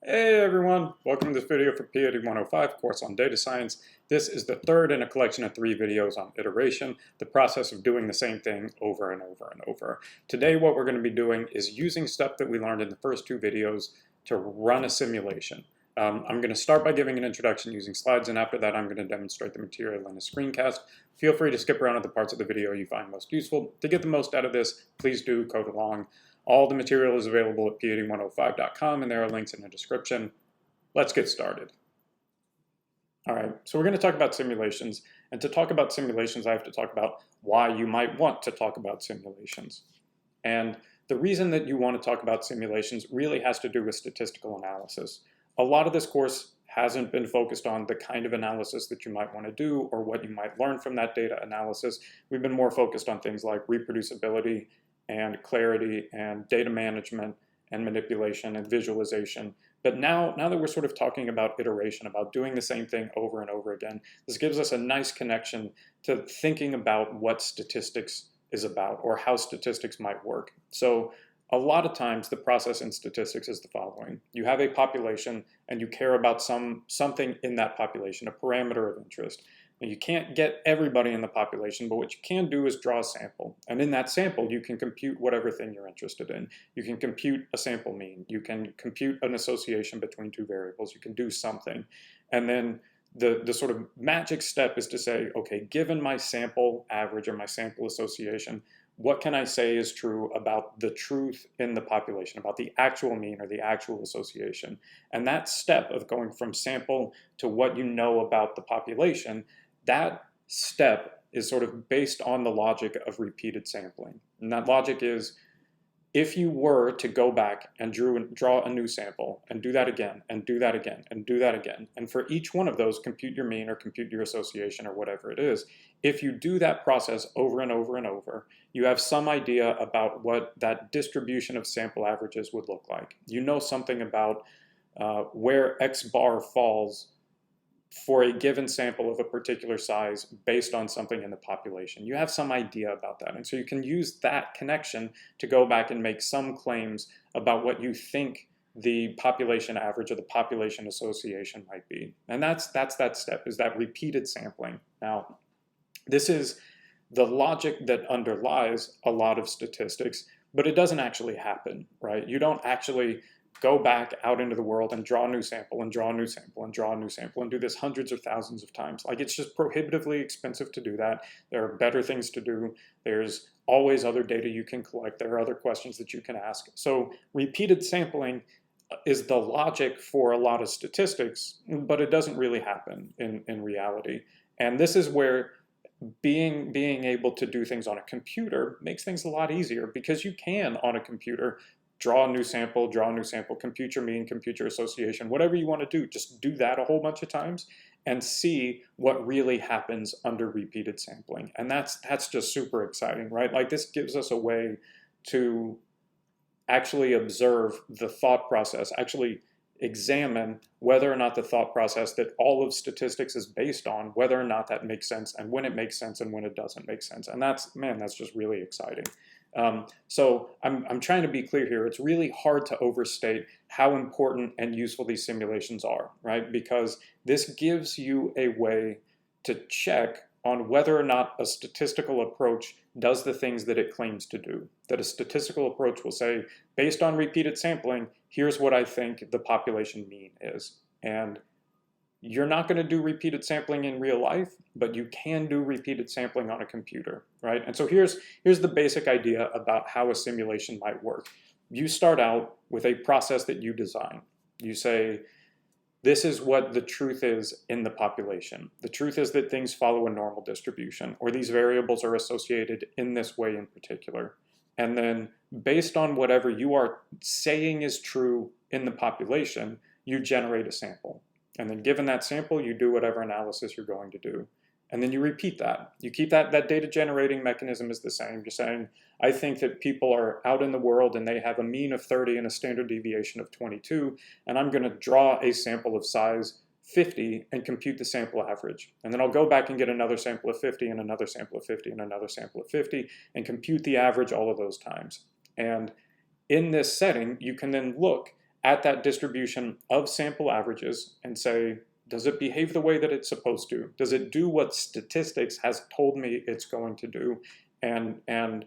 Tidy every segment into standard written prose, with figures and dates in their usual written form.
Hey everyone, welcome to this video for PhD 105, course on data science. This is the third in a collection of 3 videos on iteration, the process of doing the same thing over and over and over. Today what we're going to be doing is using stuff that we learned in the first 2 videos to run a simulation. I'm going to start by giving an introduction using slides, and after that I'm going to demonstrate the material in a screencast. Feel free to skip around to the parts of the video you find most useful. To get the most out of this, please do code along. All the material is available at p80105.com, and there are links in the description. Let's get started. All right, so we're going to talk about simulations. And to talk about simulations, I have to talk about why you might want to talk about simulations. And the reason that you want to talk about simulations really has to do with statistical analysis. A lot of this course hasn't been focused on the kind of analysis that you might want to do or what you might learn from that data analysis. We've been more focused on things like reproducibility and clarity and data management and manipulation and visualization. But now that we're sort of talking about iteration, about doing the same thing over and over again, this gives us a nice connection to thinking about what statistics is about or how statistics might work. So a lot of times the process in statistics is the following. You have a population and you care about something in that population, a parameter of interest. Now, you can't get everybody in the population, but what you can do is draw a sample. And in that sample, you can compute whatever thing you're interested in. You can compute a sample mean. You can compute an association between 2 variables. You can do something. And then the sort of magic step is to say, okay, given my sample average or my sample association, what can I say is true about the truth in the population, about the actual mean or the actual association? And that step of going from sample to what you know about the population, that step is sort of based on the logic of repeated sampling. And that logic is, if you were to go back and draw a new sample and do that again and do that again and do that again, and for each one of those compute your mean or compute your association or whatever it is, if you do that process over and over and over, you have some idea about what that distribution of sample averages would look like. You know something about where X bar falls for a given sample of a particular size based on something in the population. You have some idea about that. And so you can use that connection to go back and make some claims about what you think the population average or the population association might be. And that's that step, is that repeated sampling. Now, this is the logic that underlies a lot of statistics, but it doesn't actually happen, right? You don't actually go back out into the world and draw a new sample and draw a new sample and draw a new sample and do this hundreds or thousands of times. Like, it's just prohibitively expensive to do that. There are better things to do. There's always other data you can collect. There are other questions that you can ask. So repeated sampling is the logic for a lot of statistics, but it doesn't really happen in reality. And this is where being able to do things on a computer makes things a lot easier, because you can, on a computer, draw a new sample, compute your mean, compute your association, whatever you want to do. Just do that a whole bunch of times and see what really happens under repeated sampling. And that's just super exciting, right? Like, this gives us a way to actually observe the thought process, actually examine whether or not the thought process that all of statistics is based on, whether or not that makes sense, and when it makes sense and when it doesn't make sense. And that's just really exciting. So I'm trying to be clear here. It's really hard to overstate how important and useful these simulations are, right? Because this gives you a way to check on whether or not a statistical approach does the things that it claims to do. That a statistical approach will say, based on repeated sampling, here's what I think the population mean is. And you're not going to do repeated sampling in real life, but you can do repeated sampling on a computer, right? And so here's the basic idea about how a simulation might work. You start out with a process that you design. You say, this is what the truth is in the population. The truth is that things follow a normal distribution, or these variables are associated in this way in particular. And then, based on whatever you are saying is true in the population, you generate a sample. And then, given that sample, you do whatever analysis you're going to do. And then you repeat that. You keep that data generating mechanism is the same. You're saying, I think that people are out in the world and they have a mean of 30 and a standard deviation of 22, and I'm going to draw a sample of size 50 and compute the sample average. And then I'll go back and get another sample of 50 and another sample of 50 and another sample of 50 and compute the average all of those times. And in this setting, you can then look at that distribution of sample averages and say, does it behave the way that it's supposed to? Does it do what statistics has told me it's going to do? And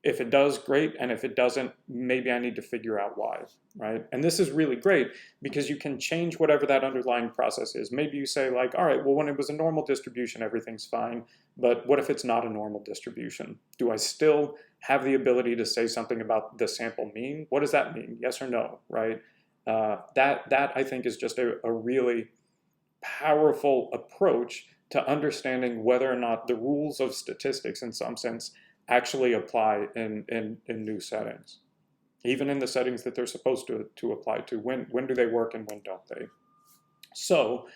if it does, great. And if it doesn't, maybe I need to figure out why, right? And this is really great because you can change whatever that underlying process is. Maybe you say like, all right, well, when it was a normal distribution, everything's fine. But what if it's not a normal distribution? Do I still have the ability to say something about the sample mean? What does that mean? Yes or no, right? That I think is just a really powerful approach to understanding whether or not the rules of statistics in some sense actually apply in new settings, even in the settings that they're supposed to apply to. When do they work and when don't they? So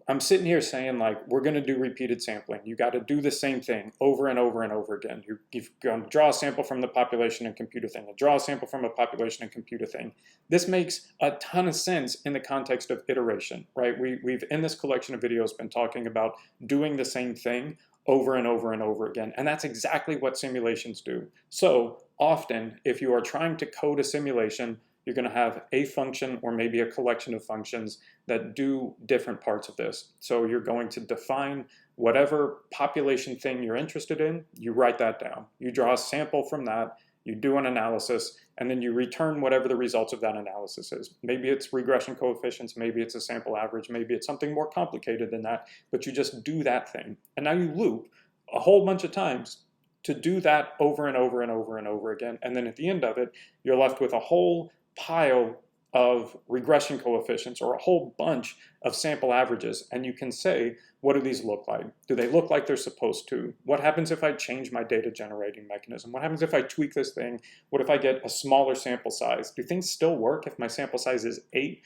I'm sitting here saying like, we're going to do repeated sampling. You got to do the same thing over and over and over again. You're going to draw a sample from the population and compute a thing, and draw a sample from a population and compute a thing. This makes a ton of sense in the context of iteration, right? We've in this collection of videos been talking about doing the same thing over and over and over again. And that's exactly what simulations do. So often, if you are trying to code a simulation, you're going to have a function or maybe a collection of functions that do different parts of this. So you're going to define whatever population thing you're interested in, you write that down. You draw a sample from that, you do an analysis, and then you return whatever the results of that analysis is. Maybe it's regression coefficients, maybe it's a sample average, maybe it's something more complicated than that, but you just do that thing. And now you loop a whole bunch of times to do that over and over and over and over again. And then at the end of it, you're left with a whole pile of regression coefficients or a whole bunch of sample averages. And you can say, what do these look like? Do they look like they're supposed to? What happens if I change my data generating mechanism? What happens if I tweak this thing? What if I get a smaller sample size? Do things still work if my sample size is 8?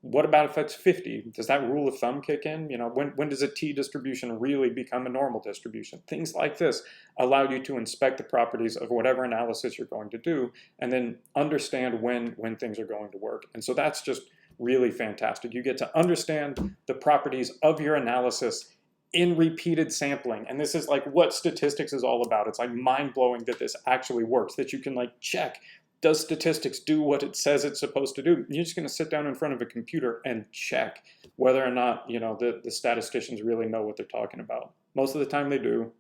What about if it's 50? Does that rule of thumb kick in? You know, when does a t-distribution really become a normal distribution? Things like this allow you to inspect the properties of whatever analysis you're going to do and then understand when things are going to work. And so that's just really fantastic. You get to understand the properties of your analysis in repeated sampling. And this is like what statistics is all about. It's like mind-blowing that this actually works, that you can like check, does statistics do what it says it's supposed to do? You're just going to sit down in front of a computer and check whether or not, you know, the statisticians really know what they're talking about. Most of the time they do.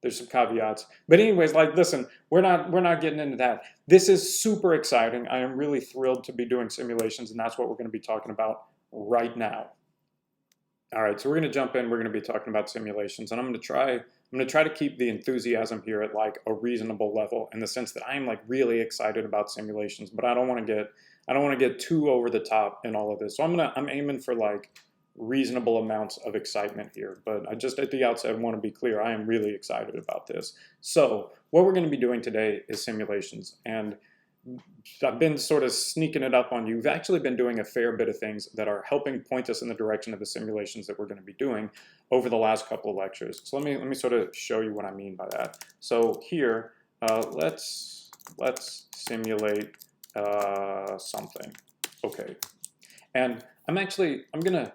There's some caveats. But anyways, like, listen, we're not getting into that. This is super exciting. I am really thrilled to be doing simulations, and that's what we're going to be talking about right now. All right, so we're going to jump in. We're going to be talking about simulations, and I'm going to try to keep the enthusiasm here at like a reasonable level in the sense that I am like really excited about simulations, but I don't want to get too over the top in all of this. So I'm aiming for like reasonable amounts of excitement here, but I just at the outset want to be clear, I am really excited about this. So what we're going to be doing today is simulations, and I've been sort of sneaking it up on you. We've actually been doing a fair bit of things that are helping point us in the direction of the simulations that we're going to be doing over the last couple of lectures. So let me sort of show you what I mean by that. So here, let's simulate something. Okay, and I'm gonna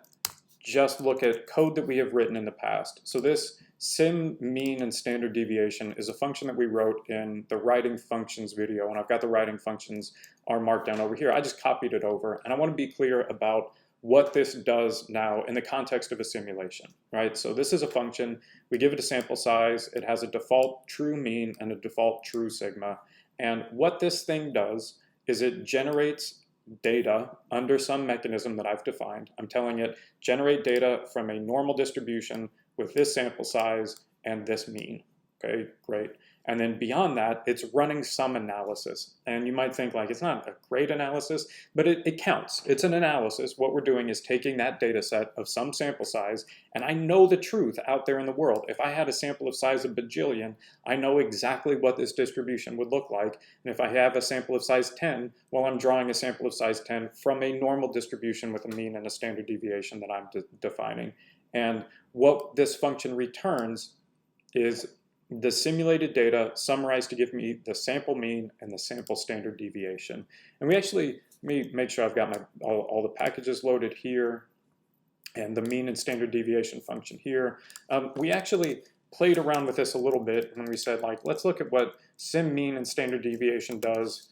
just look at code that we have written in the past. So this sim mean and standard deviation is a function that we wrote in the writing functions video, and I've got the writing functions are marked down over here. I just copied it over, and I want to be clear about what this does now in the context of a simulation, right? So this is a function. We give it a sample size. It has a default true mean and a default true sigma, and what this thing does is it generates data under some mechanism that I've defined. I'm telling it, generate data from a normal distribution with this sample size and this mean. Okay, great. And then beyond that, it's running some analysis. And you might think like, it's not a great analysis, but it counts. It's an analysis. What we're doing is taking that data set of some sample size, and I know the truth out there in the world. If I had a sample of size of bajillion, I know exactly what this distribution would look like. And if I have a sample of size 10, well, I'm drawing a sample of size 10 from a normal distribution with a mean and a standard deviation that I'm defining. And what this function returns is the simulated data summarized to give me the sample mean and the sample standard deviation. And let me make sure I've got all the packages loaded here and the mean and standard deviation function here. We actually played around with this a little bit when we said like, let's look at what sim mean and standard deviation does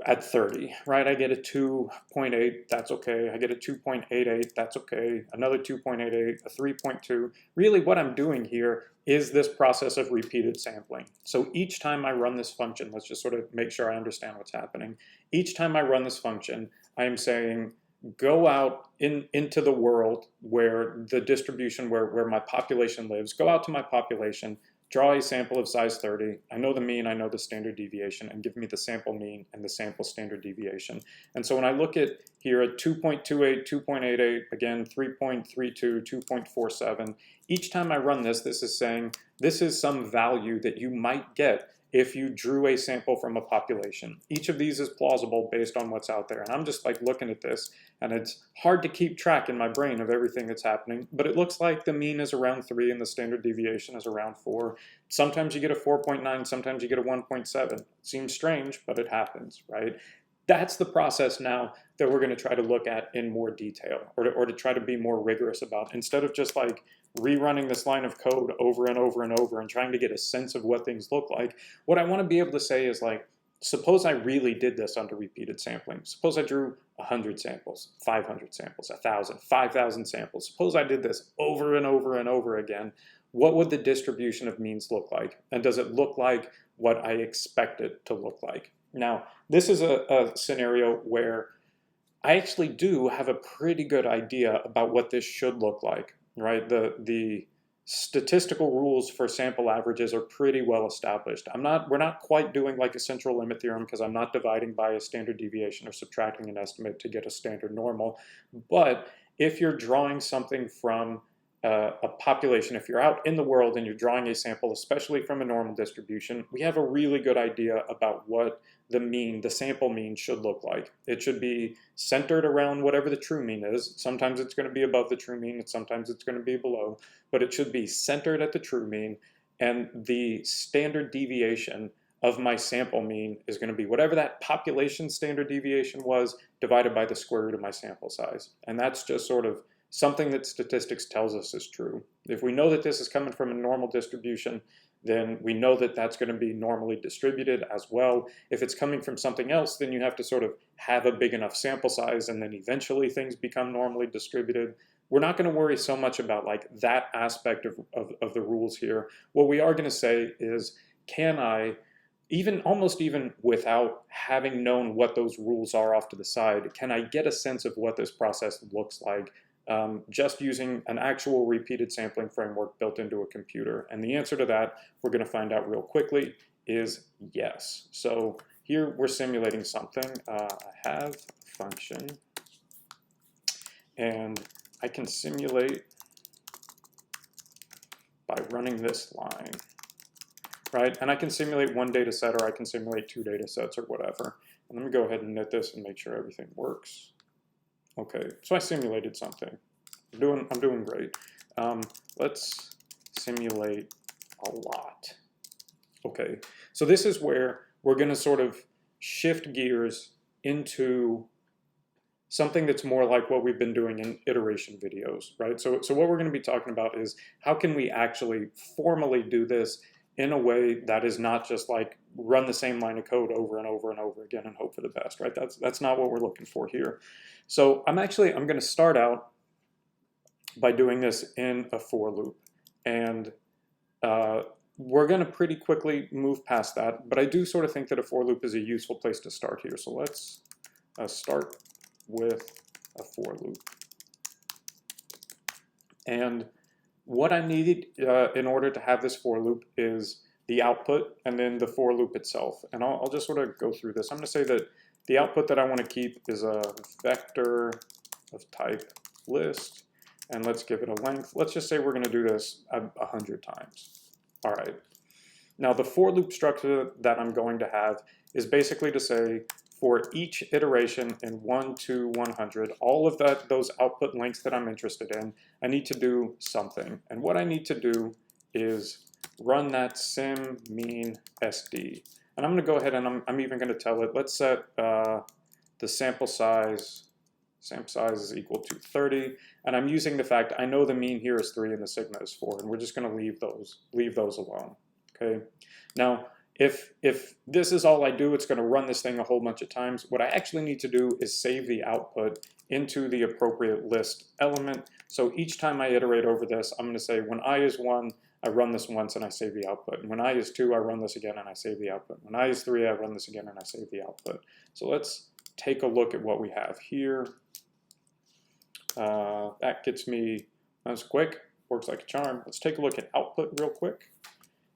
at 30, right? I get a 2.8, that's okay. I get a 2.88, that's okay. Another 2.88, a 3.2. Really what I'm doing here is this process of repeated sampling. So each time I run this function, let's just sort of make sure I understand what's happening. Each time I run this function, I am saying, go out into the world where the distribution, where my population lives, go out to my population, draw a sample of size 30. I know the mean, I know the standard deviation, and give me the sample mean and the sample standard deviation. And so when I look at here at 2.28, 2.88, again, 3.32, 2.47, each time I run this, this is saying this is some value that you might get if you drew a sample from a population. Each of these is plausible based on what's out there. And I'm just like looking at this, and it's hard to keep track in my brain of everything that's happening, but it looks like the mean is around 3 and the standard deviation is around 4. Sometimes you get a 4.9, sometimes you get a 1.7. Seems strange, but it happens, right? That's the process now that we're going to try to look at in more detail, or to try to be more rigorous about, instead of just like rerunning this line of code over and over and over and trying to get a sense of what things look like. What I want to be able to say is like, suppose I really did this under repeated sampling. Suppose I drew 100 samples, 500 samples, 1,000, 5,000 samples. Suppose I did this over and over and over again. What would the distribution of means look like? And does it look like what I expect it to look like? Now, this is a scenario where I actually do have a pretty good idea about what this should look like, right? The statistical rules for sample averages are pretty well established. We're not quite doing like a central limit theorem because I'm not dividing by a standard deviation or subtracting an estimate to get a standard normal. But if you're drawing something from a population, if you're out in the world and you're drawing a sample, especially from a normal distribution, we have a really good idea about what the mean, the sample mean should look like. It should be centered around whatever the true mean is. Sometimes it's going to be above the true mean, and sometimes it's going to be below, but it should be centered at the true mean, and the standard deviation of my sample mean is going to be whatever that population standard deviation was divided by the square root of my sample size. And that's just sort of something that statistics tells us is true. If we know that this is coming from a normal distribution, then we know that that's going to be normally distributed as well. If it's coming from something else, then you have to sort of have a big enough sample size, and then eventually things become normally distributed. We're not going to worry so much about like that aspect of the rules here. What we are going to say is, can I, almost even without having known what those rules are off to the side, can I get a sense of what this process looks like just using an actual repeated sampling framework built into a computer? And the answer to that, we're going to find out real quickly, is yes. So here we're simulating something. I have a function, and I can simulate by running this line, right? And I can simulate one data set, or I can simulate 2 data sets, or whatever. And let me go ahead and knit this and make sure everything works. Okay, so I simulated something. I'm doing great. Let's simulate a lot. Okay, so this is where we're going to sort of shift gears into something that's more like what we've been doing in iteration videos, right? So what we're going to be talking about is how can we actually formally do this in a way that is not just like run the same line of code over and over and over again and hope for the best, right? That's not what we're looking for here. So I'm going to start out by doing this in a for loop, and we're going to pretty quickly move past that, but I do sort of think that a for loop is a useful place to start here. So let's start with a for loop. And what I need in order to have this for loop is the output and then the for loop itself. And I'll just sort of go through this. I'm going to say that the output that I want to keep is a vector of type list, and let's give it a length. Let's just say we're going to do this 100 times. All right. Now the for loop structure that I'm going to have is basically to say, for each iteration in 1 to 100, all of those output lengths that I'm interested in, I need to do something. And what I need to do is run that sim mean SD. And I'm going to go ahead and I'm even going to tell it, let's set the sample size is equal to 30. And I'm using the fact I know the mean here is 3 and the sigma is 4, and we're just going to leave those alone. Okay. Now, If this is all I do, it's going to run this thing a whole bunch of times. What I actually need to do is save the output into the appropriate list element. So each time I iterate over this, I'm going to say when I is 1, I run this once and I save the output. And when I is 2, I run this again and I save the output. When I is 3, I run this again and I save the output. So let's take a look at what we have here. That gets me, that's quick, works like a charm. Let's take a look at output real quick.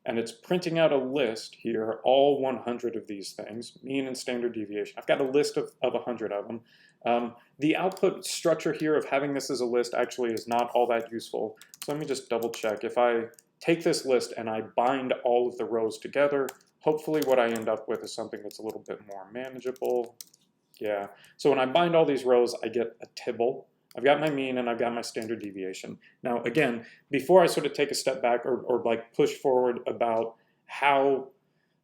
And it's printing out a list here, all 100 of these things, mean and standard deviation. I've got a list of 100 of them. The output structure here of having this as a list actually is not all that useful. So let me just double check. If I take this list and I bind all of the rows together, hopefully what I end up with is something that's a little bit more manageable. Yeah, so when I bind all these rows, I get a tibble. I've got my mean and I've got my standard deviation. Now, again, before I sort of take a step back or like push forward about how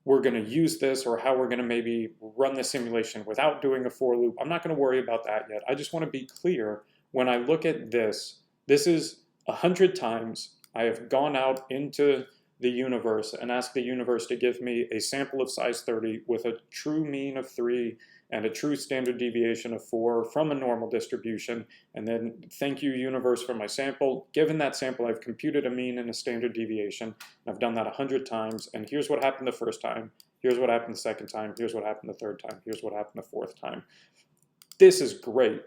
we're going to use this or how we're going to maybe run the simulation without doing a for loop, I'm not going to worry about that yet. I just want to be clear. When I look at this, this is 100 times I have gone out into the universe and asked the universe to give me a sample of size 30 with a true mean of 3 and a true standard deviation of 4 from a normal distribution, and then thank you universe for my sample. Given that sample, I've computed a mean and a standard deviation. I've done that 100 times, and here's what happened the first time, here's what happened the second time, here's what happened the third time, here's what happened the fourth time. This is great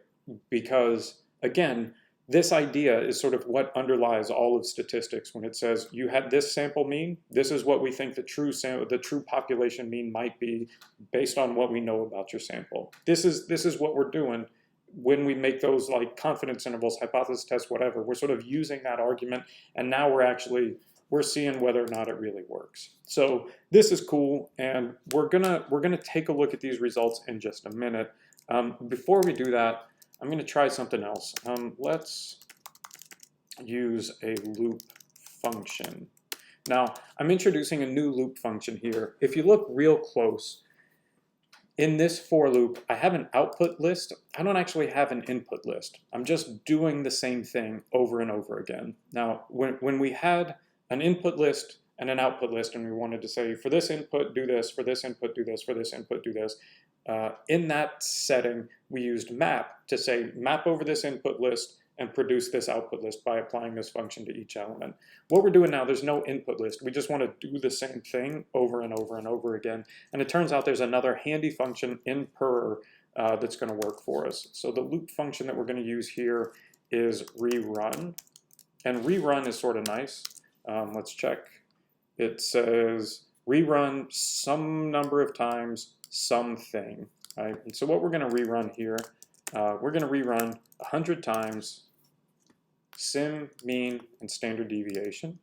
because, again, this idea is sort of what underlies all of statistics when it says you had this sample mean, this is what we think the true population mean might be based on what we know about your sample. This is what we're doing when we make those like confidence intervals, hypothesis tests, whatever. We're sort of using that argument, and now we're seeing whether or not it really works. So this is cool, and we're gonna take a look at these results in just a minute. Before we do that, I'm going to try something else. Let's use a loop function. Now, I'm introducing a new loop function here. If you look real close, in this for loop, I have an output list. I don't actually have an input list. I'm just doing the same thing over and over again. Now, when we had an input list and an output list, and we wanted to say, for this input, do this, for this input, do this, for this input, do this, in that setting, we used map to say map over this input list and produce this output list by applying this function to each element. What we're doing now, there's no input list. We just want to do the same thing over and over and over again. And it turns out there's another handy function in purrr that's going to work for us. So the loop function that we're going to use here is rerun. And rerun is sort of nice. Let's check. It says rerun some number of times something, right? And so what we're going to rerun here, we're going to rerun 100 times sim, mean, and standard deviation,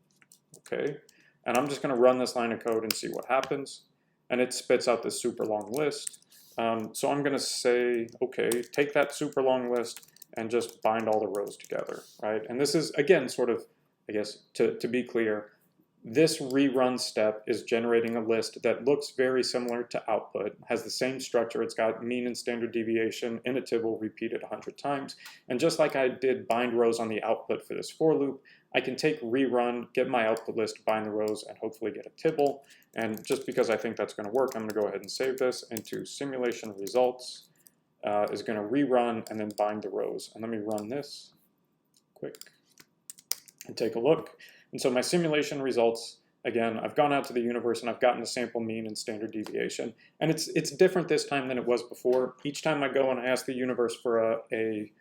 okay? And I'm just going to run this line of code and see what happens. And it spits out this super long list. So I'm going to say, okay, take that super long list and just bind all the rows together, right? And this is, again, sort of, I guess, to be clear, this rerun step is generating a list that looks very similar to output, has the same structure. It's got mean and standard deviation in a tibble repeated 100 times. And just like I did bind rows on the output for this for loop, I can take rerun, get my output list, bind the rows, and hopefully get a tibble. And just because I think that's going to work, I'm going to go ahead and save this into simulation results. Is going to rerun and then bind the rows. And let me run this quick and take a look. And so my simulation results, again, I've gone out to the universe and I've gotten the sample mean and standard deviation. And it's different this time than it was before. Each time I go and I ask the universe for a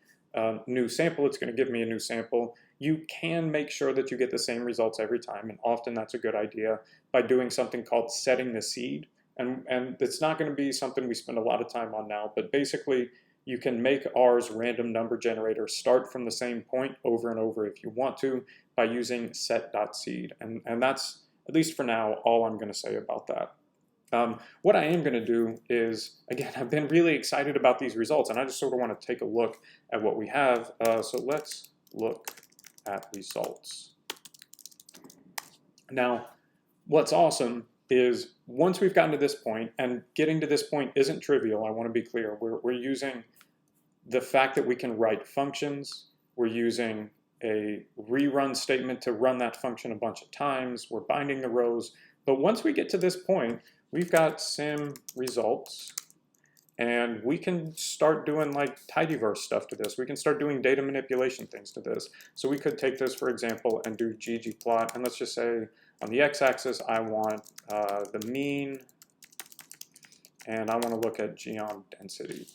new sample, it's going to give me a new sample. You can make sure that you get the same results every time, and often that's a good idea by doing something called setting the seed. And it's not going to be something we spend a lot of time on now, but basically you can make R's random number generator start from the same point over and over if you want to by using set.seed. And that's, at least for now, all I'm going to say about that. What I am going to do is, again, I've been really excited about these results, and I just sort of want to take a look at what we have. So let's look at results. Now, what's awesome is once we've gotten to this point, and getting to this point isn't trivial, I want to be clear, we're using the fact that we can write functions, we're using a rerun statement to run that function a bunch of times, we're binding the rows, but once we get to this point, we've got sim results, and we can start doing like tidyverse stuff to this. We can start doing data manipulation things to this. So we could take this, for example, and do ggplot, and let's just say on the x-axis I want the mean, and I want to look at geom density.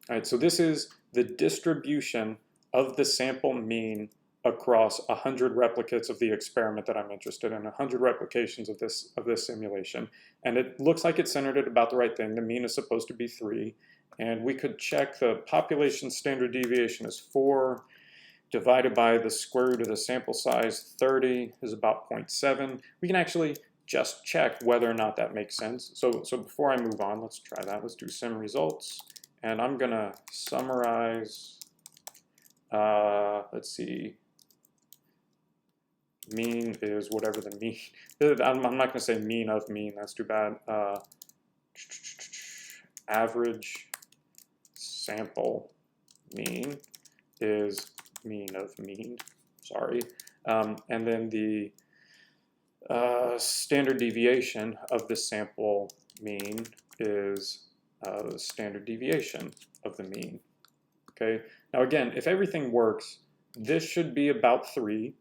All right, so this is the distribution of the sample mean across 100 replicates of the experiment that I'm interested in, 100 replications of this simulation. And it looks like it's centered at about the right thing. The mean is supposed to be 3. And we could check the population standard deviation is 4 divided by the square root of the sample size, 30 is about 0.7. We can actually just check whether or not that makes sense. So before I move on, let's try that. Let's do sim results. And I'm going to summarize, let's see, mean is whatever the mean, I'm not going to say mean of mean, that's too bad. Average sample mean is mean of mean, sorry. And then the standard deviation of the sample mean is the standard deviation of the mean. Okay, now again, if everything works, this should be about 3,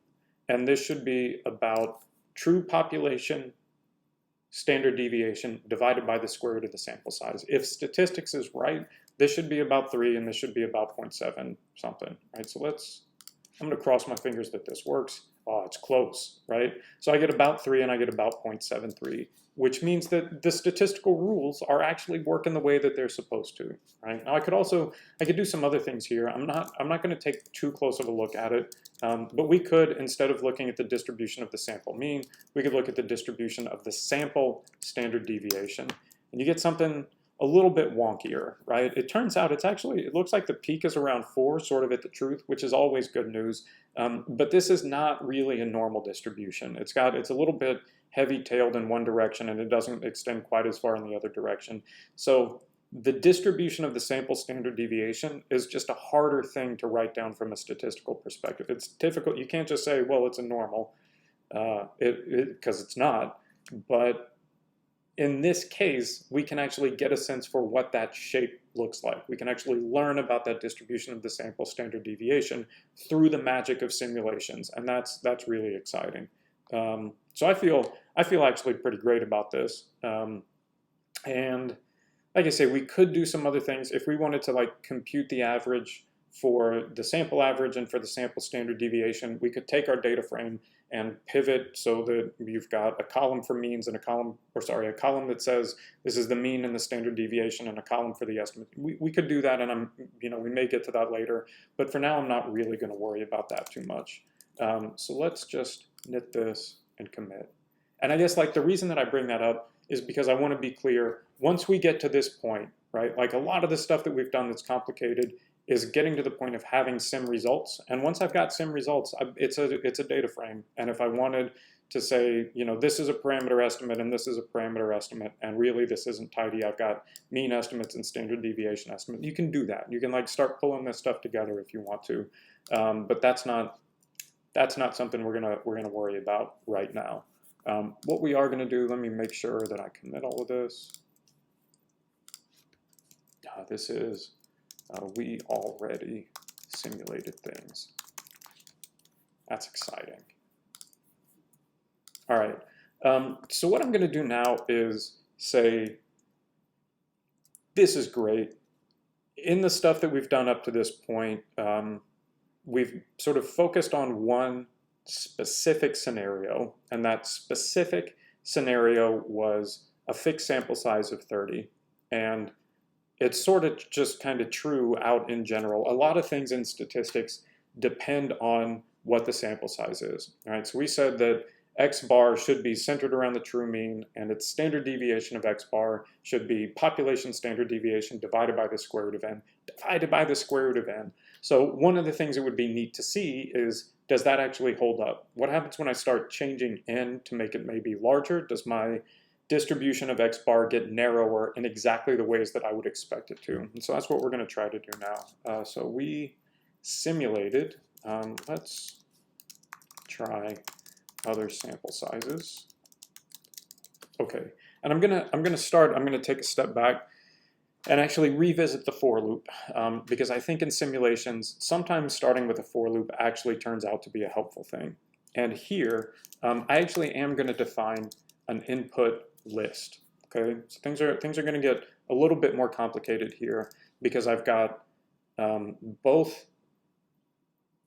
and this should be about true population standard deviation divided by the square root of the sample size. If statistics is right, this should be about 3, and this should be about 0.7 something, right? So I'm going to cross my fingers that this works. Oh, it's close, right? So I get about 3 and I get about 0.73, which means that the statistical rules are actually working the way that they're supposed to, right? Now I could do some other things here. I'm not going to take too close of a look at it, but we could, instead of looking at the distribution of the sample mean, we could look at the distribution of the sample standard deviation, and you get something a little bit wonkier, right? It turns out it looks like the peak is around 4, sort of at the truth, which is always good news. But this is not really a normal distribution. It's a little bit heavy-tailed in one direction, and it doesn't extend quite as far in the other direction. So the distribution of the sample standard deviation is just a harder thing to write down from a statistical perspective. It's difficult. You can't just say, well, it's a normal, because it's not. But in this case, we can actually get a sense for what that shape looks like. We can actually learn about that distribution of the sample standard deviation through the magic of simulations, and that's really exciting. So I feel actually pretty great about this. And like I say, we could do some other things if we wanted to like compute the average for the sample average and for the sample standard deviation. We could take our data frame and pivot so that you've got a column for means and a column that says this is the mean and the standard deviation, and a column for the estimate. We could do that, and we may get to that later, but for now I'm not really going to worry about that too much. So let's just knit this and commit. And I guess like the reason that I bring that up is because I want to be clear, once we get to this point, right, like a lot of the stuff that we've done that's complicated is getting to the point of having sim results. And once I've got sim results, it's a data frame. And if I wanted to say, this is a parameter estimate and this is a parameter estimate, and really this isn't tidy, I've got mean estimates and standard deviation estimate, you can do that. You can like start pulling this stuff together if you want to. But that's not something we're gonna worry about right now. What we are gonna do, let me make sure that I commit all of this. This is we already simulated things. That's exciting. All right, so what I'm gonna do now is say, this is great. In the stuff that we've done up to this point, we've sort of focused on one specific scenario, and that specific scenario was a fixed sample size of 30. And it's sort of just kind of true out in general. A lot of things in statistics depend on what the sample size is. All right, so we said that X bar should be centered around the true mean, and its standard deviation of X bar should be population standard deviation divided by the square root of n, divided by the square root of n. So one of the things that would be neat to see is, does that actually hold up? What happens when I start changing n to make it maybe larger? Does my distribution of X bar get narrower in exactly the ways that I would expect it to? And so that's what we're going to try to do now. So we simulated, let's try other sample sizes. Okay, and I'm gonna take a step back and actually revisit the for loop because I think in simulations, sometimes starting with a for loop actually turns out to be a helpful thing. And here, I actually am going to define an input list. Okay, so things are going to get a little bit more complicated here because I've got both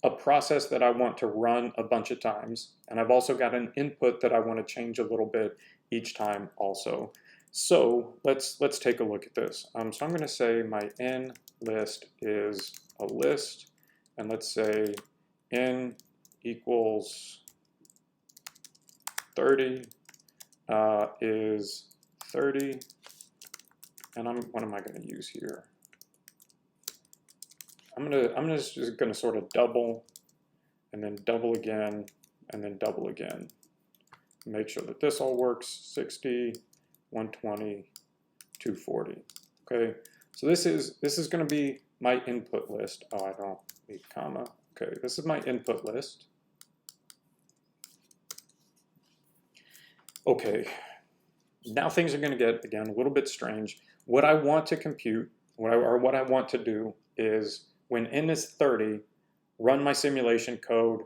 a process that I want to run a bunch of times, and I've also got an input that I want to change a little bit each time also. So let's take a look at this. So I'm going to say my in list is a list, and let's say in equals 30 is 30, and what am I going to use here? I'm just gonna sort of double, and then double again, and then double again. Make sure that this all works. 60, 120, 240. Okay, so this is going to be my input list. Oh, I don't need comma. Okay, this is my input list. Okay, now things are going to get, again, a little bit strange. What I want to compute, what I want to do is, when n is 30, run my simulation code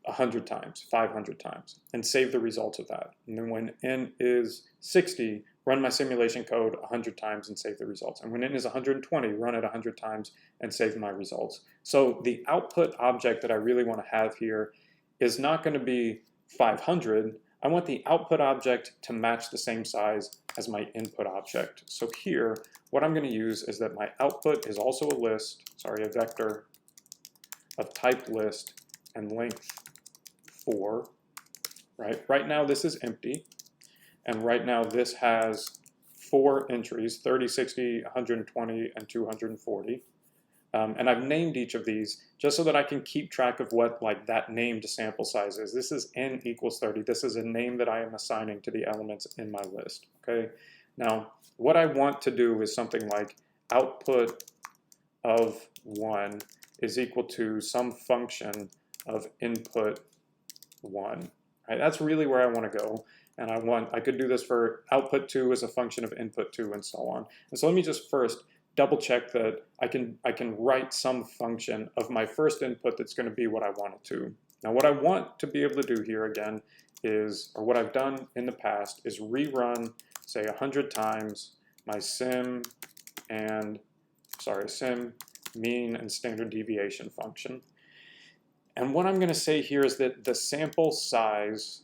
100 times, 500 times, and save the results of that. And then when n is 60, run my simulation code 100 times and save the results. And when n is 120, run it 100 times and save my results. So the output object that I really want to have here is not going to be 500. I want the output object to match the same size as my input object. So here, what I'm going to use is that my output is also a list, sorry, a vector of type list and length 4, right? Right now this is empty, and right now this has 4 entries, 30, 60, 120, and 240. And I've named each of these just so that I can keep track of what like that named sample size is. This is n equals 30. This is a name that I am assigning to the elements in my list, okay? Now, what I want to do is something like output of 1 is equal to some function of input 1. Right? That's really where I want to go. And I could do this for output 2 as a function of input 2 and so on. And so let me just first double check that I can write some function of my first input that's going to be what I want it to. Now what I want to be able to do here again is, or what I've done in the past, is rerun, say 100 times, my sim mean and standard deviation function. And what I'm going to say here is that the sample size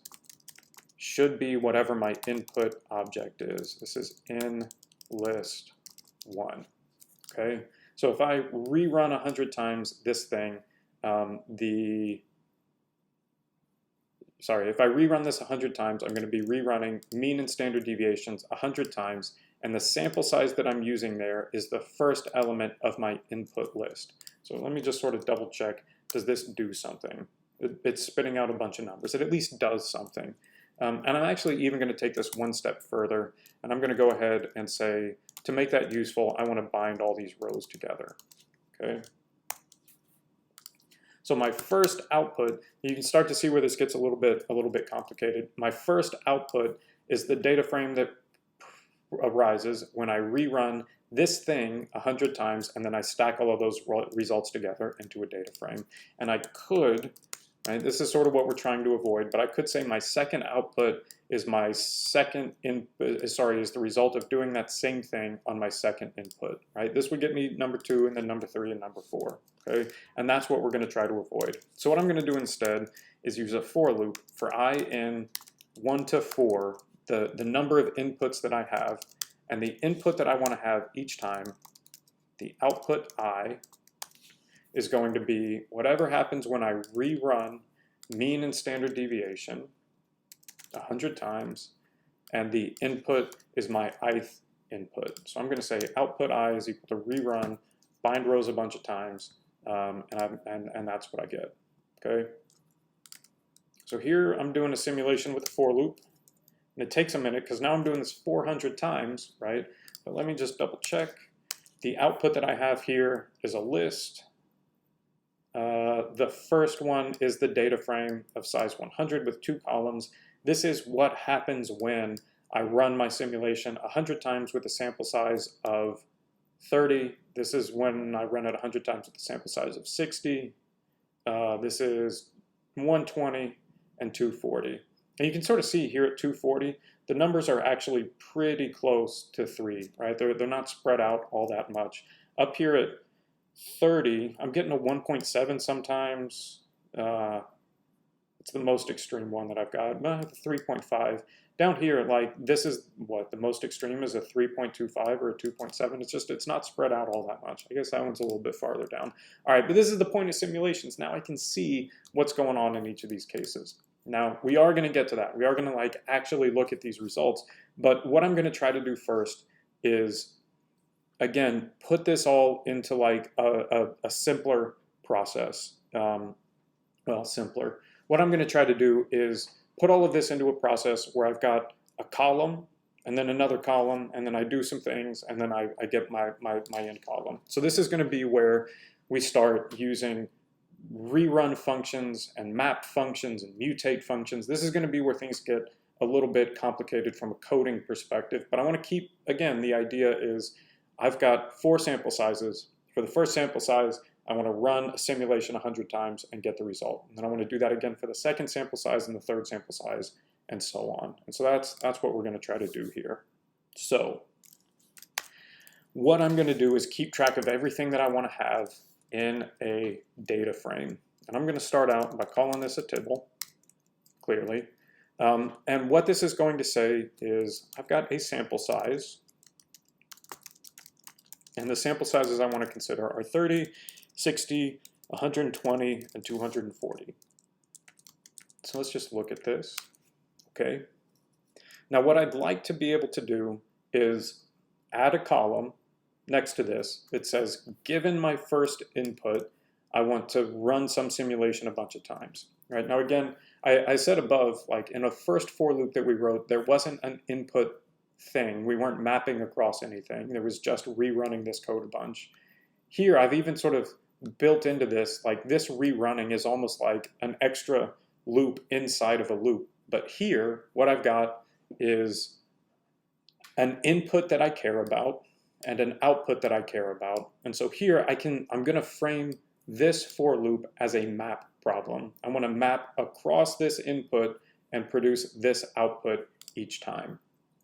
should be whatever my input object is. This is in list 1. Okay, so if I rerun 100 times this thing, if I rerun this 100 times, I'm going to be rerunning mean and standard deviations 100 times, and the sample size that I'm using there is the first element of my input list. So let me just sort of double check, does this do something? It's spitting out a bunch of numbers. It at least does something. And I'm actually even going to take this one step further, and I'm going to go ahead and say, to make that useful, I want to bind all these rows together. Okay. So my first output, you can start to see where this gets a little bit complicated. My first output is the data frame that arises when I rerun this thing 100 times, and then I stack all of those results together into a data frame. And I could, right, this is sort of what we're trying to avoid, but I could say my second output is my second input, is the result of doing that same thing on my second input, right? This would get me number 2 and then number 3 and number 4, okay? And that's what we're going to try to avoid. So what I'm going to do instead is use a for loop for I in 1 to 4, the number of inputs that I have, and the input that I want to have each time, the output I, is going to be whatever happens when I rerun mean and standard deviation 100 times, and the input is my ith input. So I'm going to say output I is equal to rerun, bind rows a bunch of times, and that's what I get. Okay. So here I'm doing a simulation with a for loop, and it takes a minute because now I'm doing this 400 times, right? But let me just double check. The output that I have here is a list. The first one is the data frame of size 100 with 2 columns. This is what happens when I run my simulation 100 times with a sample size of 30. This is when I run it 100 times with a sample size of 60. This is 120 and 240. And you can sort of see here at 240, the numbers are actually pretty close to 3, right? They're not spread out all that much. Up here at 30, I'm getting a 1.7 sometimes. It's the most extreme one that I've got, 3.5. Down here, like this is what the most extreme is, a 3.25 or a 2.7. It's not spread out all that much. I guess that one's a little bit farther down. All right, but this is the point of simulations. Now I can see what's going on in each of these cases. Now we are going to get to that. We are going to like actually look at these results. But what I'm going to try to do first is, again, put this all into like a simpler process. Well, simpler. What I'm going to try to do is put all of this into a process where I've got a column and then another column, and then I do some things, and then I get my end column. So this is going to be where we start using rerun functions and map functions and mutate functions. This is going to be where things get a little bit complicated from a coding perspective, but I want to keep, again, the idea is I've got 4 sample sizes. For the first sample size, I want to run a simulation 100 times and get the result. And then I want to do that again for the second sample size and the third sample size, and so on. And so that's what we're going to try to do here. So what I'm going to do is keep track of everything that I want to have in a data frame. And I'm going to start out by calling this a tibble, clearly. And what this is going to say is I've got a sample size. And the sample sizes I want to consider are 30, 60, 120, and 240. So let's just look at this, okay? Now what I'd like to be able to do is add a column next to this that says, given my first input, I want to run some simulation a bunch of times, right? Now again, I said above, like in a first for loop that we wrote, there wasn't an input thing. We weren't mapping across anything. There was just rerunning this code a bunch. Here, I've even sort of built into this, like this rerunning is almost like an extra loop inside of a loop. But here, what I've got is an input that I care about and an output that I care about. And so here I'm going to frame this for loop as a map problem. I want to map across this input and produce this output each time.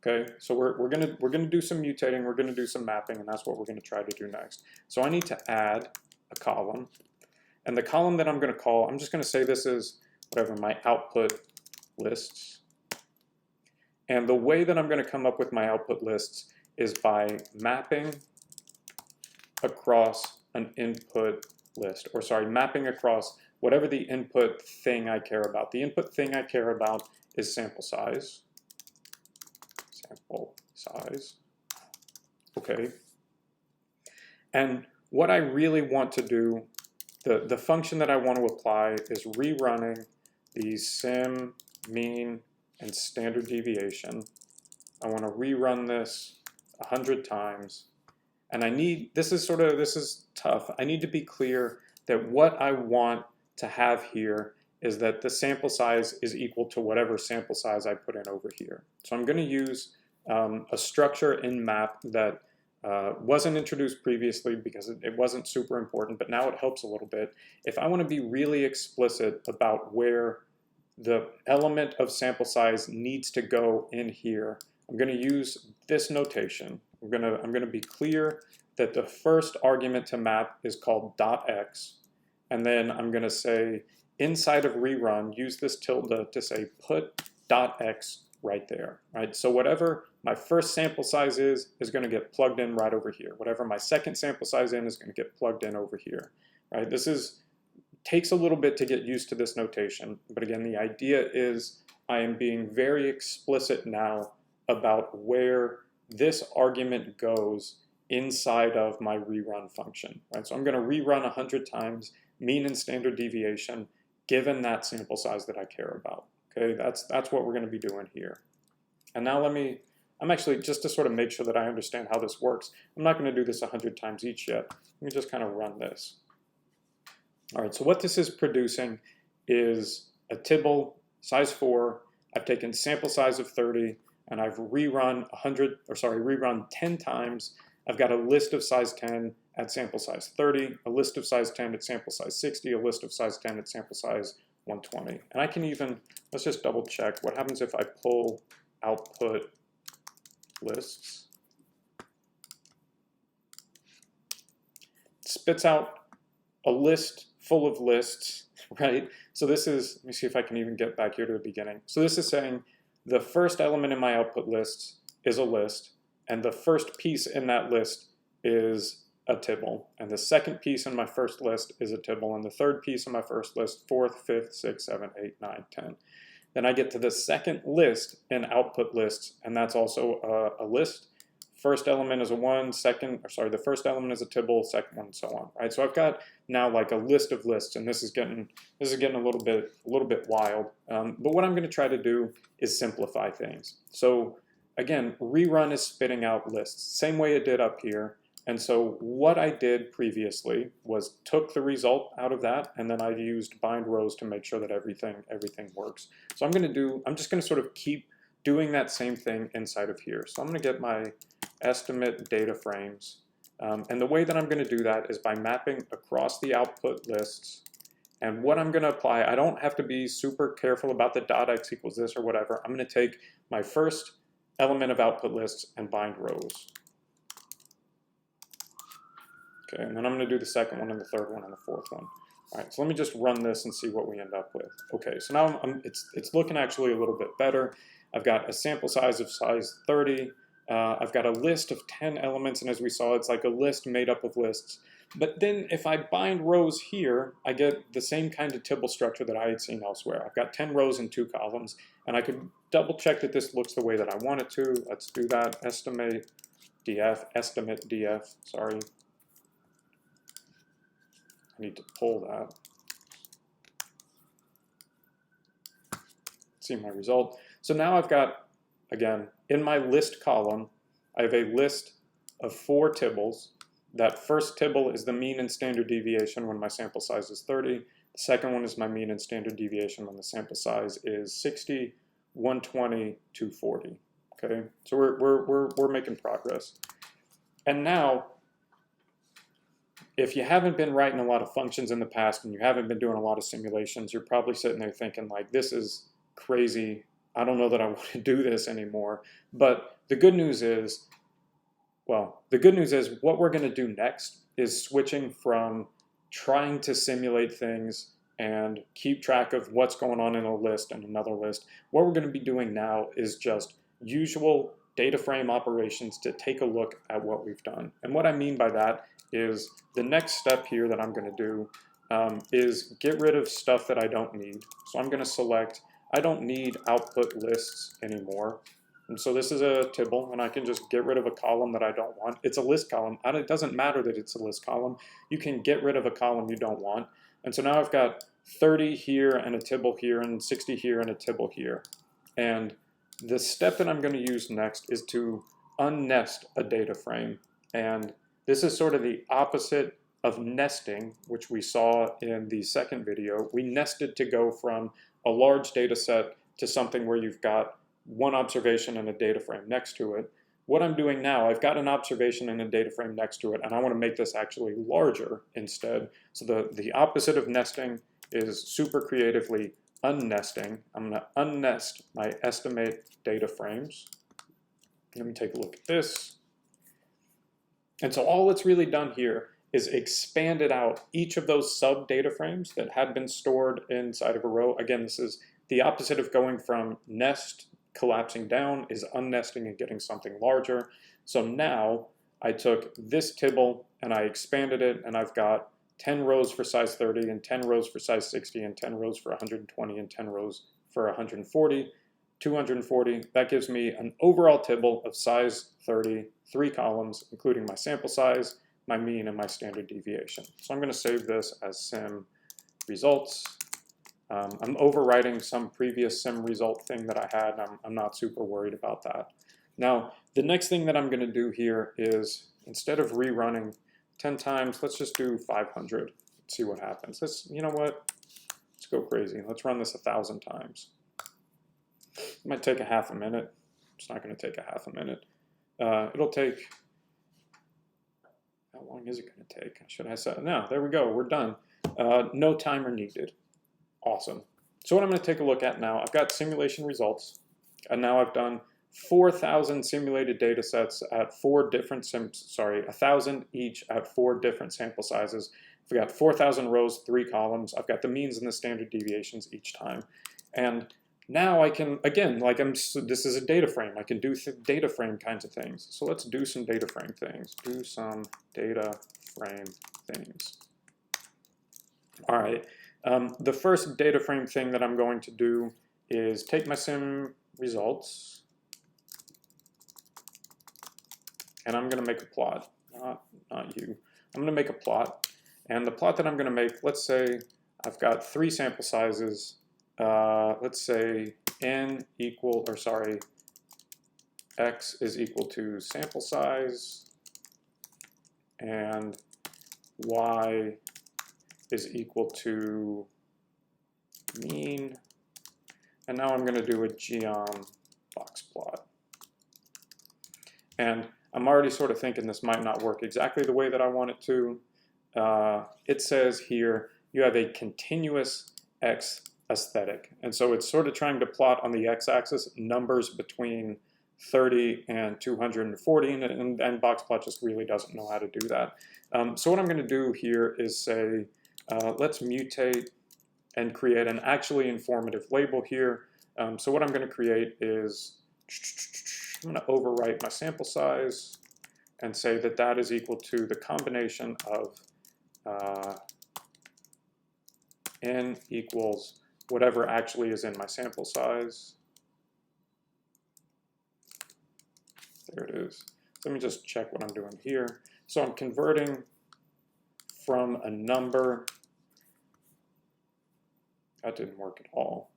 Okay, so we're gonna do some mutating, we're gonna do some mapping, and that's what we're gonna try to do next. So I need to add a column, and the column that I'm gonna call, I'm just gonna say this is whatever my output lists. And the way that I'm gonna come up with my output lists is by mapping across an input list, or sorry, mapping across whatever the input thing I care about. The input thing I care about is sample size. Sample size. Okay. And what I really want to do, the function that I want to apply is rerunning the sim, mean, and standard deviation. I want to rerun this 100 times. And this is tough. I need to be clear that what I want to have here is that the sample size is equal to whatever sample size I put in over here. So I'm going to use a structure in map that wasn't introduced previously because it wasn't super important, but now it helps a little bit. If I want to be really explicit about where the element of sample size needs to go in here, I'm going to use this notation. I'm going to be clear that the first argument to map is called .x, and then I'm going to say inside of rerun, use this tilde to say put .x right there, right? So whatever my first sample size is going to get plugged in right over here. Whatever my second sample size is going to get plugged in over here, right? Takes a little bit to get used to this notation, but again, the idea is I am being very explicit now about where this argument goes inside of my rerun function, right? So I'm going to rerun 100 times mean and standard deviation given that sample size that I care about. Okay, that's what we're going to be doing here. And now I'm actually, just to sort of make sure that I understand how this works, I'm not going to do this 100 times each yet. Let me just kind of run this. All right, so what this is producing is a tibble, size 4. I've taken sample size of 30, and I've rerun rerun 10 times. I've got a list of size 10 at sample size 30, a list of size 10 at sample size 60, a list of size 10 at sample size 120. And I can even, let's just double check, what happens if I pull output lists? It spits out a list full of lists, right? So this is, let me see if I can even get back here to the beginning. So this is saying the first element in my output list is a list, and the first piece in that list is a tibble, and the second piece in my first list is a tibble, and the third piece in my first list, fourth, fifth, sixth, seventh, eighth, ninth, 10. Then I get to the second list in output lists, and that's also a list. First element is a one, the first element is a tibble, second one, and so on, right? So I've got now like a list of lists, and this is getting a little bit wild. But what I'm going to try to do is simplify things. So again, rerun is spitting out lists, same way it did up here. And so what I did previously was took the result out of that, and then I used bind rows to make sure that everything works. So I'm just going to sort of keep doing that same thing inside of here. So I'm going to get my estimate data frames. And the way that I'm going to do that is by mapping across the output lists. And what I'm going to apply, I don't have to be super careful about the .x equals this or whatever. I'm going to take my first element of output lists and bind rows. Okay, and then I'm going to do the second one and the third one and the fourth one. All right, so let me just run this and see what we end up with. Okay, so now it's looking actually a little bit better. I've got a sample size of size 30. I've got a list of 10 elements, and as we saw, it's like a list made up of lists. But then if I bind rows here, I get the same kind of tibble structure that I had seen elsewhere. I've got 10 rows and 2 columns, and I could double check that this looks the way that I want it to. Let's do that. Estimate df, sorry. I need to pull that. See my result. So now I've got, again, in my list column, I have a list of 4 tibbles. That first tibble is the mean and standard deviation when my sample size is 30. The second one is my mean and standard deviation when the sample size is 60, 120, 240. Okay, so we're making progress. And now, if you haven't been writing a lot of functions in the past and you haven't been doing a lot of simulations, you're probably sitting there thinking like, this is crazy. I don't know that I want to do this anymore. But the good news is, what we're going to do next is switching from trying to simulate things and keep track of what's going on in a list and another list. What we're going to be doing now is just usual data frame operations to take a look at what we've done. And what I mean by that is the next step here that I'm going to do is get rid of stuff that I don't need. So I'm going to select, I don't need output lists anymore. And so this is a tibble, and I can just get rid of a column that I don't want. It's a list column. It doesn't matter that it's a list column. You can get rid of a column you don't want. And so now I've got 30 here and a tibble here and 60 here and a tibble here. And the step that I'm going to use next is to unnest a data frame. And this is sort of the opposite of nesting, which we saw in the second video. We nested to go from a large data set to something where you've got one observation and a data frame next to it. What I'm doing now, I've got an observation and a data frame next to it, and I want to make this actually larger instead. So the opposite of nesting is super creatively unnesting. I'm going to unnest my estimate data frames. Let me take a look at this. And so all it's really done here is expanded out each of those sub data frames that had been stored inside of a row. Again, this is the opposite of going from nest collapsing down, is unnesting and getting something larger. So now I took this tibble and I expanded it, and I've got 10 rows for size 30 and 10 rows for size 60 and 10 rows for 120 and 10 rows for 140, 240. That gives me an overall tibble of size 30, 3 columns, including my sample size, my mean, and my standard deviation. So I'm going to save this as sim results. I'm overwriting some previous sim result thing that I had, and I'm not super worried about that. Now, the next thing that I'm going to do here is, instead of rerunning 10 times, let's just do 500. Let's see what happens. You know what? Let's go crazy. Let's run this 1,000 times. It might take a half a minute. It's not going to take a half a minute. It'll take, how long is it going to take? Should I say, no, there we go, we're done. No timer needed. Awesome. So what I'm going to take a look at now, I've got simulation results, and now I've done 4,000 simulated data sets at 1,000 each at 4 different sample sizes. I've got 4,000 rows, 3 columns. I've got the means and the standard deviations each time. And now I can, again, like this is a data frame. I can do data frame kinds of things. So let's do some data frame things. All right. The first data frame thing that I'm going to do is take my sim results, and I'm going to make a plot. Not you. I'm going to make a plot, and the plot that I'm going to make, let's say I've got 3 sample sizes. Let's say x is equal to sample size, and y is equal to mean, and now I'm going to do a geom box plot. And I'm already sort of thinking this might not work exactly the way that I want it to. It says here you have a continuous x aesthetic, and so it's sort of trying to plot on the x-axis numbers between 30 and 240, and boxplot just really doesn't know how to do that. So what I'm going to do here is say, let's mutate and create an actually informative label here. So what I'm going to create is, I'm going to overwrite my sample size and say that that is equal to the combination of n equals whatever actually is in my sample size. There it is. Let me just check what I'm doing here. So I'm converting from a number. That didn't work at all.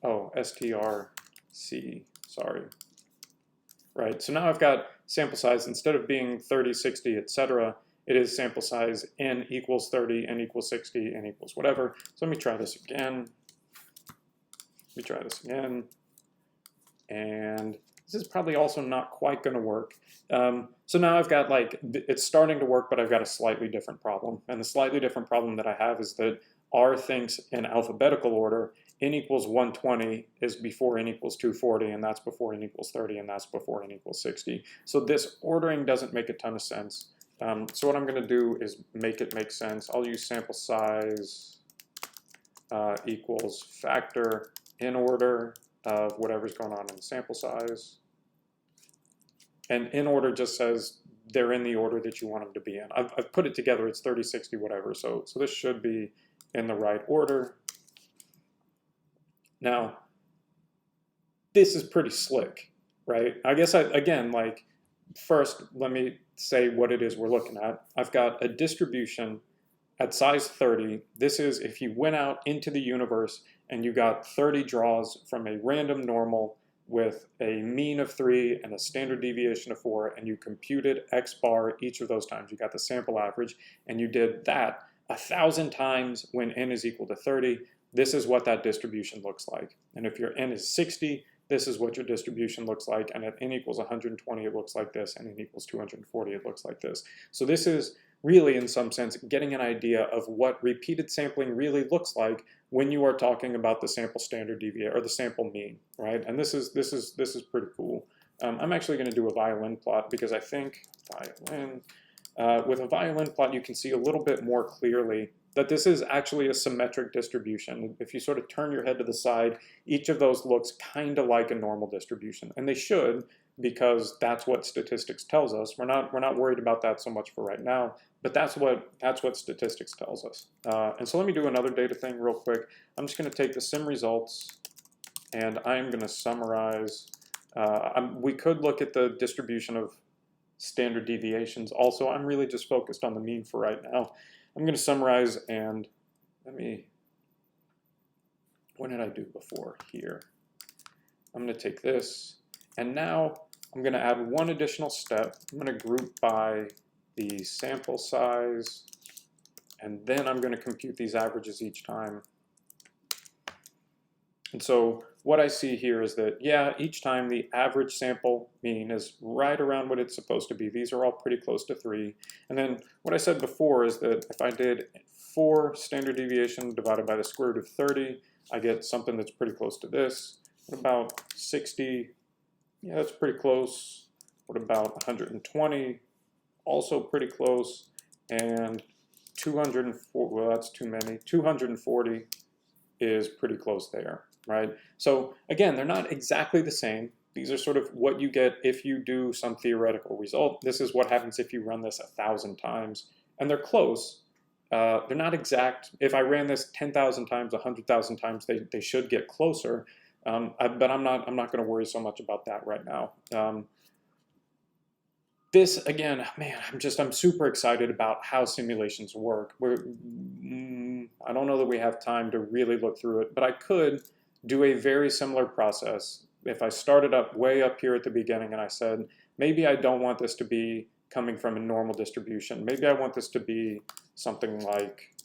Oh, strc, sorry. Right, so now I've got sample size, instead of being 30, 60, etc., it is sample size n equals 30, n equals 60, n equals whatever. So let me try this again. And this is probably also not quite going to work. So now I've got, like, it's starting to work, but I've got a slightly different problem. And the slightly different problem that I have is that R thinks in alphabetical order. N equals 120 is before n equals 240, and that's before n equals 30, and that's before n equals 60. So this ordering doesn't make a ton of sense. So what I'm going to do is make it make sense. I'll use sample size equals factor in order of whatever's going on in the sample size. And in order just says they're in the order that you want them to be in. I've put it together, it's 30, 60, whatever. So this should be in the right order. Now, this is pretty slick, right? I guess, again, like, first, let me say what it is we're looking at. I've got a distribution at size 30. This is if you went out into the universe and you got 30 draws from a random normal with a mean of 3 and a standard deviation of 4, and you computed x bar each of those times. You got the sample average, and you did that 1,000 times when n is equal to 30. This is what that distribution looks like. And if your n is 60, this is what your distribution looks like. And at n equals 120, it looks like this. And n equals 240, it looks like this. So this is really, in some sense, getting an idea of what repeated sampling really looks like when you are talking about the sample standard deviation or the sample mean, right? And this is pretty cool. I'm actually going to do a violin plot because I think violin. With a violin plot, you can see a little bit more clearly that this is actually a symmetric distribution. If you sort of turn your head to the side, each of those looks kind of like a normal distribution, and they should, because that's what statistics tells us. We're not worried about that so much for right now, but that's what statistics tells us. And so let me do another data thing real quick. I'm just going to take the sim results, and I'm going to summarize. We could look at the distribution of standard deviations. Also, I'm really just focused on the mean for right now. I'm going to summarize, and what did I do before here? I'm going to take this, and now I'm going to add one additional step. I'm going to group by the sample size, and then I'm going to compute these averages each time. And so what I see here is that, yeah, each time the average sample mean is right around what it's supposed to be. These are all pretty close to 3. And then what I said before is that if I did 4 standard deviation divided by the square root of 30, I get something that's pretty close to this. What about 60? Yeah, that's pretty close. What about 120? Also pretty close. And 204, well, that's too many. 240 is pretty close there, right? So again, they're not exactly the same. These are sort of what you get if you do some theoretical result. This is what happens if you run this 1,000 times, and they're close. They're not exact. If I ran this 10,000 times, 100,000 times, they should get closer. But I'm not going to worry so much about that right now. This again, man, I'm super excited about how simulations work. I don't know that we have time to really look through it, but I could do a very similar process if I started up way up here at the beginning and I said, maybe I don't want this to be coming from a normal distribution. Maybe I want this to be something like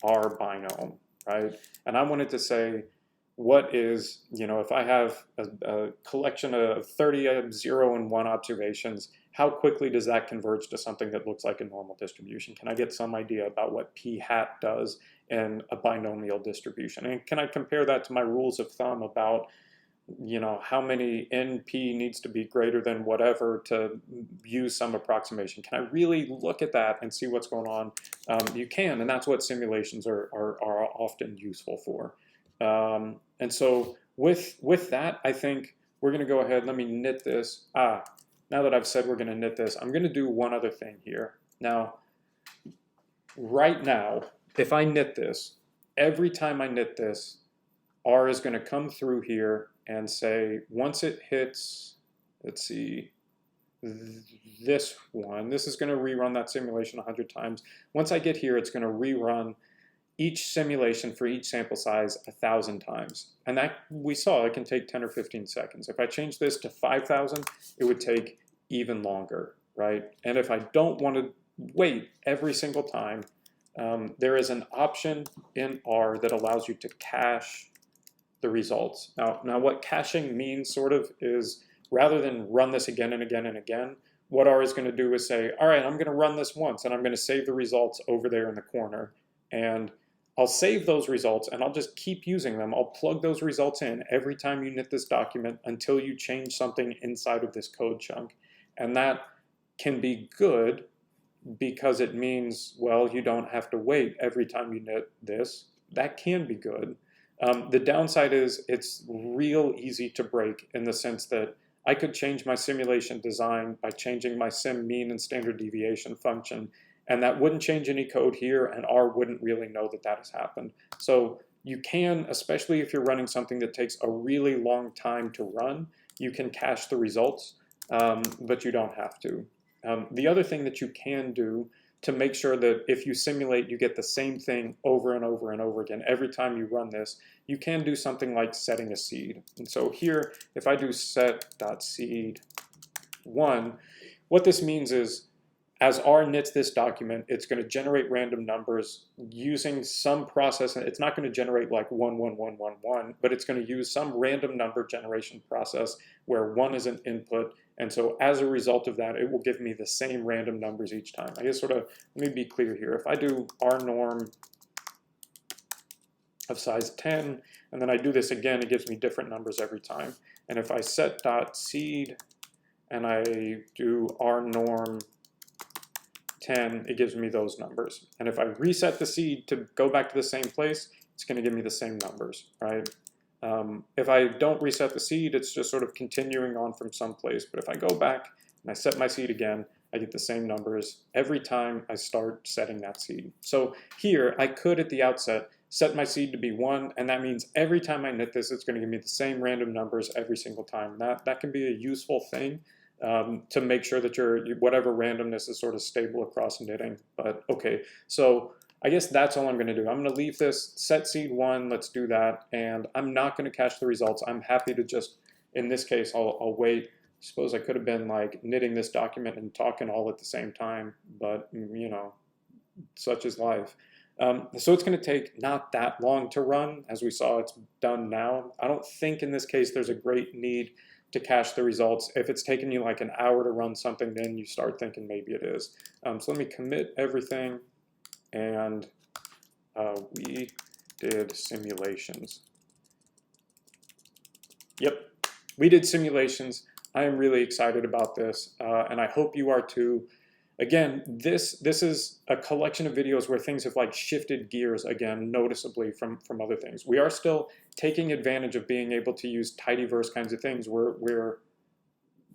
R binom, right? And I wanted to say, what is, if I have a collection of 30 0 and 1 observations, how quickly does that converge to something that looks like a normal distribution? Can I get some idea about what p hat does in a binomial distribution? And can I compare that to my rules of thumb about, how many NP needs to be greater than whatever to use some approximation? Can I really look at that and see what's going on? You can, and that's what simulations are often useful for. And so with that, I think we're going to go ahead. Let me knit this. Now that I've said we're going to knit this, I'm going to do one other thing here. Now, right now, if I knit this, every time I knit this, R is going to come through here and say, once it hits, let's see, this one, this is going to rerun that simulation 100 times. Once I get here, it's going to rerun each simulation for each sample size 1,000 times. And that we saw it can take 10 or 15 seconds. If I change this to 5,000, it would take even longer, right? And if I don't want to wait every single time, there is an option in R that allows you to cache the results. Now what caching means sort of is rather than run this again and again and again, what R is going to do is say, all right, I'm going to run this once and I'm going to save the results over there in the corner. And I'll save those results and I'll just keep using them. I'll plug those results in every time you knit this document until you change something inside of this code chunk. And that can be good because it means, well, you don't have to wait every time you knit this. That can be good. The downside is it's real easy to break in the sense that I could change my simulation design by changing my sim mean and standard deviation function, and that wouldn't change any code here, and R wouldn't really know that that has happened. So you can, especially if you're running something that takes a really long time to run, you can cache the results, but you don't have to. The other thing that you can do to make sure that if you simulate, you get the same thing over and over and over again every time you run this, you can do something like setting a seed. And so here, if I do set.seed1, what this means is as R knits this document, it's going to generate random numbers using some process. And it's not going to generate like 1, 1, 1, 1, 1, but it's going to use some random number generation process where 1 is an input. And so as a result of that, it will give me the same random numbers each time. I guess sort of, let me be clear here. If I do R norm of size 10, and then I do this again, it gives me different numbers every time. And if I set.seed and I do R norm 10, it gives me those numbers. And if I reset the seed to go back to the same place, it's going to give me the same numbers, right? If I don't reset the seed, it's just sort of continuing on from someplace. But if I go back and I set my seed again, I get the same numbers every time I start setting that seed. So here, I could at the outset set my seed to be 1, and that means every time I knit this, it's going to give me the same random numbers every single time. That can be a useful thing. To make sure that your whatever randomness is sort of stable across knitting. But okay, so I guess that's all I'm going to do. I'm going to leave this set seed 1. Let's do that, and I'm not going to cache the results. I'm happy to just, in this case, I'll wait. I suppose I could have been like knitting this document and talking all at the same time, but such is life. So it's going to take not that long to run. As we saw, it's done now. I don't think in this case there's a great need to cache the results. If it's taken you like an hour to run something, then you start thinking maybe it is. So let me commit everything, and we did simulations. Yep, we did simulations. I am really excited about this, and I hope you are too. Again, this is a collection of videos where things have like shifted gears again noticeably from other things. We are still taking advantage of being able to use tidyverse kinds of things. We're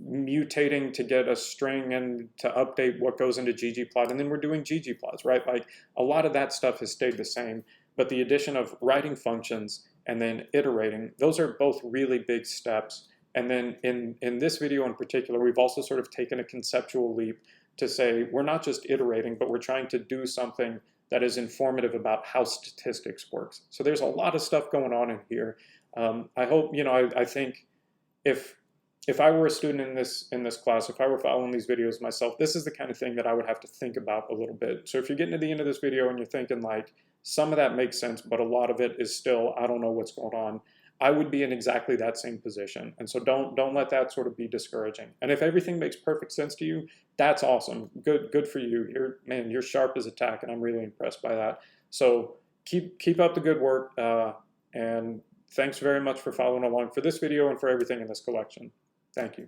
mutating to get a string and to update what goes into ggplot, and then we're doing ggplots, right? Like a lot of that stuff has stayed the same, but the addition of writing functions and then iterating, those are both really big steps. And then in this video in particular, we've also sort of taken a conceptual leap to say we're not just iterating, but we're trying to do something that is informative about how statistics works. So there's a lot of stuff going on in here. I hope, I think if I were a student in this class, if I were following these videos myself, this is the kind of thing that I would have to think about a little bit. So if you're getting to the end of this video and you're thinking like, some of that makes sense, but a lot of it is still, I don't know what's going on, I would be in exactly that same position. And so don't let that sort of be discouraging. And if everything makes perfect sense to you, that's awesome. Good for you. You're sharp as a tack, and I'm really impressed by that. So keep up the good work, and thanks very much for following along for this video and for everything in this collection. Thank you.